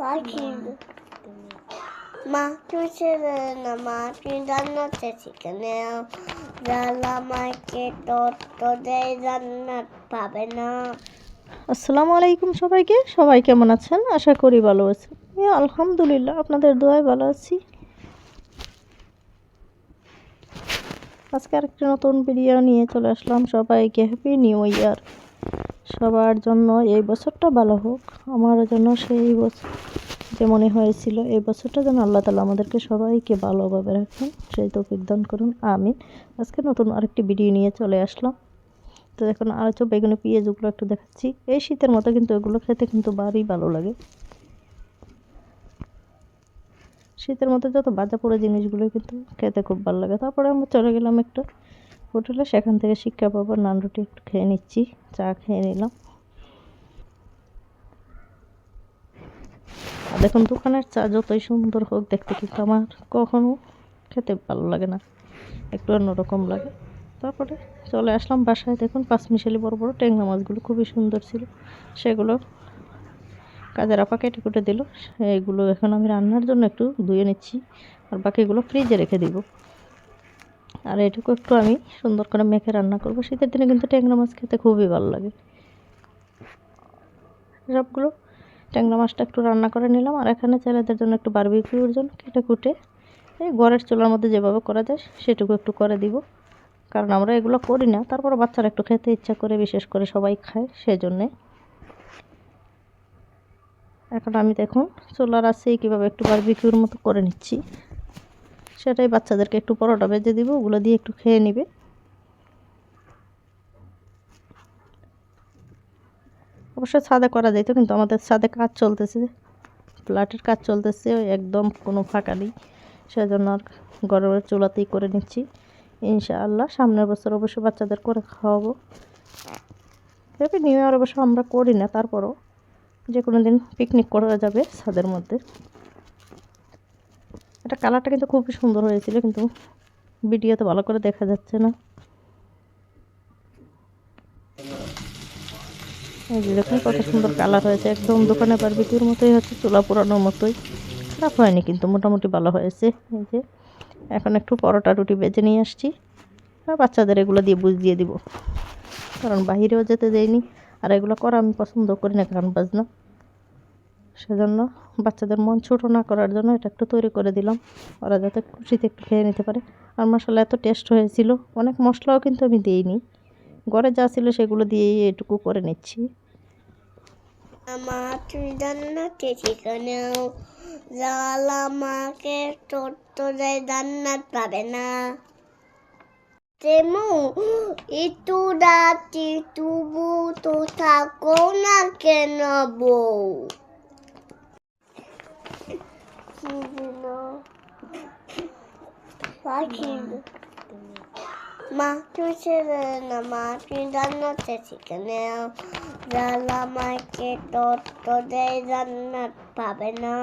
মা তুমি ছেড়ে না মা তুমি জান্নাতে শিখে আমাকে তোদের জান্নাত পাবে না। আসসালামু আলাইকুম সবাইকে। সবাই কেমন আছেন? আশা করি ভালো আছেন। আলহামদুলিল্লাহ আপনাদের দোয়ায় ভালো আছি। আজকে আরেকটা নতুন ভিডিও নিয়ে চলে আসলাম। সবাইকে হ্যাপি নিউ ইয়ার। সবার জন্য এই বছরটা ভালো হোক, আমার জন্য সেই বছর যেমনই হয়েছিল এই বছরটা যেন আল্লাহ তাআলা আমাদেরকে সবাইকে ভালোভাবে রাখেন, সেই তৌফিক দান করুন, আমিন। আজকে নতুন আরেকটি ভিডিও নিয়ে চলে আসলাম। তো এখন আলু বেগুনি পেঁয়াজগুলো একটু দেখাচ্ছি। এই শীতের মতো কিন্তু এগুলো খেতে কিন্তু ভারী ভালো লাগে। শীতের মধ্যে যত ভাজা পোড়া জিনিসগুলো কিন্তু খেতে খুব ভালো লাগে। তারপরে আমরা চলে গেলাম একটা হোটেলে, সেখান থেকে শিক্ষা পাবার নান রুটি একটু খেয়ে নিচ্ছি, চা খেয়ে নিলাম। আর দেখুন দোকানের চা যতই সুন্দর হোক দেখতে, কিন্তু আমার কখনো খেতে ভালো লাগে না, একটু অন্যরকম লাগে। তারপরে চলে আসলাম বাসায়। দেখুন পাঁচমিশালি বড় বড় ট্যাংরা মাছগুলো খুবই সুন্দর ছিল, সেগুলো কাজের আপা কেটে কুটে দিল। এইগুলো এখন আমি রান্নার জন্য একটু ধুয়ে নিচ্ছি, আর বাকিগুলো ফ্রিজে রেখে দিব। আর এটুকু একটু আমি সুন্দর করে মেখে রান্না করব। শীতের দিনে কিন্তু ট্যাংরা মাছ খেতে খুবই ভালো লাগে। সবগুলো ট্যাংরা মাছটা একটু রান্না করে নিলাম। আর এখানে ছেলেদের জন্য একটু বারবিকিউর জন্য কেটে কুটে এই ঘরের চুলার মধ্যে যেভাবে করা যায় সেটুকু একটু করে দিব, কারণ আমরা এগুলো করি না। তারপরে বাচ্চারা একটু খেতে ইচ্ছা করে, বিশেষ করে সবাই খায়, সেজন্যে। এখন আমি দেখুন চুলার আছে কীভাবে একটু বারবিকিউর মতো করে নিচ্ছি, সেটাই বাচ্চাদেরকে একটু পরোটা ভেজে দিব, ওগুলো দিয়ে একটু খেয়ে নেবে। অবশ্য ছাদে করা যেত, কিন্তু আমাদের ছাদে কাজ চলতেছে, ফ্ল্যাটের কাজ চলতেছে, একদম কোনো ফাঁকা নেই, সেজন্য আর ঘরের চুলাতেই করে নিচ্ছি। ইনশাআল্লাহ সামনের বছর অবশ্য বাচ্চাদের করে খাওয়াবো। হ্যাপি নিউ ইয়ার অবশ্য আমরা করি না, তারপরও যে কোনো দিন পিকনিক করা যাবে ছাদের মধ্যে। এটা কালারটা কিন্তু খুবই সুন্দর হয়েছিল, কিন্তু ভিডিওতে ভালো করে দেখা যাচ্ছে না। এই যে দেখুন কত সুন্দর কালার হয়েছে, একদম দোকানে বারবিকিউর মতোই হচ্ছে, চুলা পোড়ানোর মতোই। খারাপ হয়নি, কিন্তু মোটামুটি ভালো হয়েছে। এই যে এখন একটু পরোটা রুটি বেজে নিয়ে আসছি, আর বাচ্চাদের এগুলো দিয়ে বুঝিয়ে দিব, কারণ বাহিরেও যেতে দেয়নি। আর এগুলো করা আমি পছন্দ করি না, গান বাজনা, সেজন্য বাচ্চাদের মন ছোটো না করার জন্য এটা একটু তৈরি করে দিলাম, ওরা যাতে খুশিতে একটু খেয়ে নিতে পারে। আর মশলা এত টেস্ট হয়েছিল, অনেক মশলাও কিন্তু আমি দিইনি, ঘরে যা ছিল সেগুলো দিয়েই এটুকু করে নিচ্ছি। মা তুমি জান্নাতে শিখে আমাকে তোদের জান্নাত পাবে না। তেমু একটু রাতি তবু তো থাকো না কেন বউ। মা তুমি ছেড়ে না মা তুমি জান্নাতে শিখে আমাকে তোদের জান্নাত পাবে না।